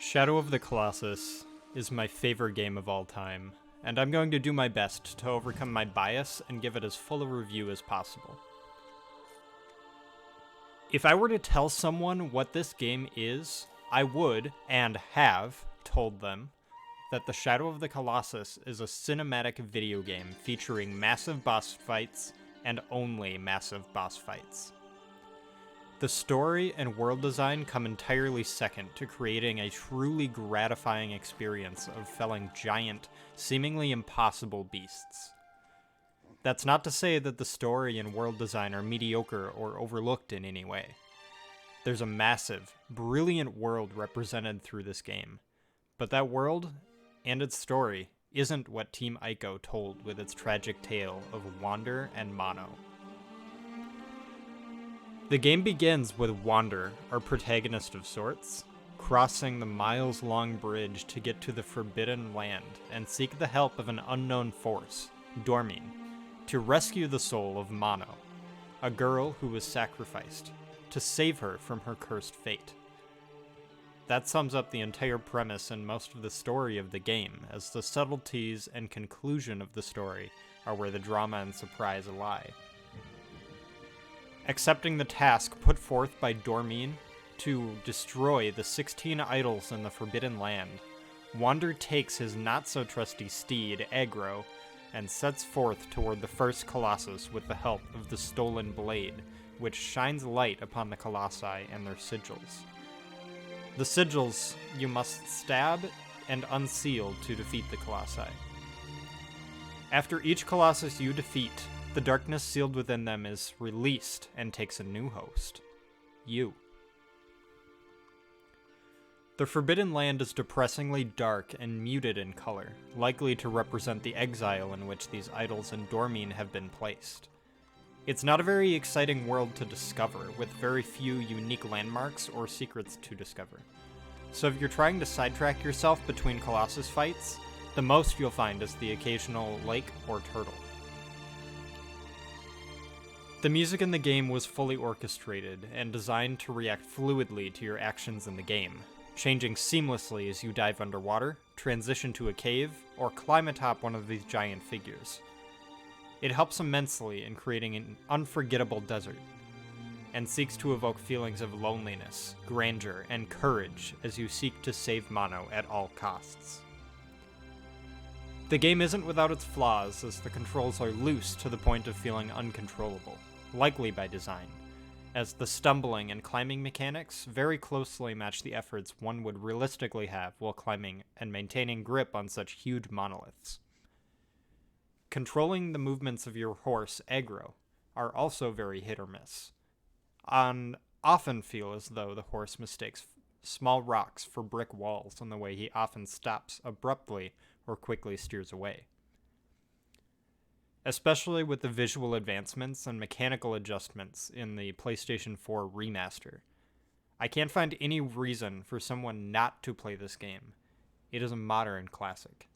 Shadow of the Colossus is my favorite game of all time, and I'm going to do my best to overcome my bias and give it as full a review as possible. If I were to tell someone what this game is, I would, and have, told them that the Shadow of the Colossus is a cinematic video game featuring massive boss fights and only massive boss fights. The story and world design come entirely second to creating a truly gratifying experience of felling giant, seemingly impossible beasts. That's not to say that the story and world design are mediocre or overlooked in any way. There's a massive, brilliant world represented through this game, but that world and its story isn't what Team Ico told with its tragic tale of Wander and Mono. The game begins with Wander, our protagonist of sorts, crossing the miles-long bridge to get to the Forbidden Land and seek the help of an unknown force, Dormine, to rescue the soul of Mono, a girl who was sacrificed, to save her from her cursed fate. That sums up the entire premise and most of the story of the game, as the subtleties and conclusion of the story are where the drama and surprise lie. Accepting the task put forth by Dormine to destroy the 16 idols in the Forbidden Land, Wander takes his not-so-trusty steed, Aggro, and sets forth toward the first Colossus with the help of the Stolen Blade, which shines light upon the Colossi and their sigils. The sigils you must stab and unseal to defeat the Colossi. After each Colossus you defeat, the darkness sealed within them is released and takes a new host. You. The Forbidden Land is depressingly dark and muted in color, likely to represent the exile in which these idols and Dormine have been placed. It's not a very exciting world to discover, with very few unique landmarks or secrets to discover. So if you're trying to sidetrack yourself between Colossus fights, the most you'll find is the occasional lake or turtle. The music in the game was fully orchestrated and designed to react fluidly to your actions in the game, changing seamlessly as you dive underwater, transition to a cave, or climb atop one of these giant figures. It helps immensely in creating an unforgettable desert, and seeks to evoke feelings of loneliness, grandeur, and courage as you seek to save Mono at all costs. The game isn't without its flaws, as the controls are loose to the point of feeling uncontrollable, likely by design, as the stumbling and climbing mechanics very closely match the efforts one would realistically have while climbing and maintaining grip on such huge monoliths. Controlling the movements of your horse, Aggro, are also very hit or miss, and often feel as though the horse mistakes small rocks for brick walls in the way he often stops abruptly or quickly steers away. Especially with the visual advancements and mechanical adjustments in the PlayStation 4 remaster, I can't find any reason for someone not to play this game. It is a modern classic.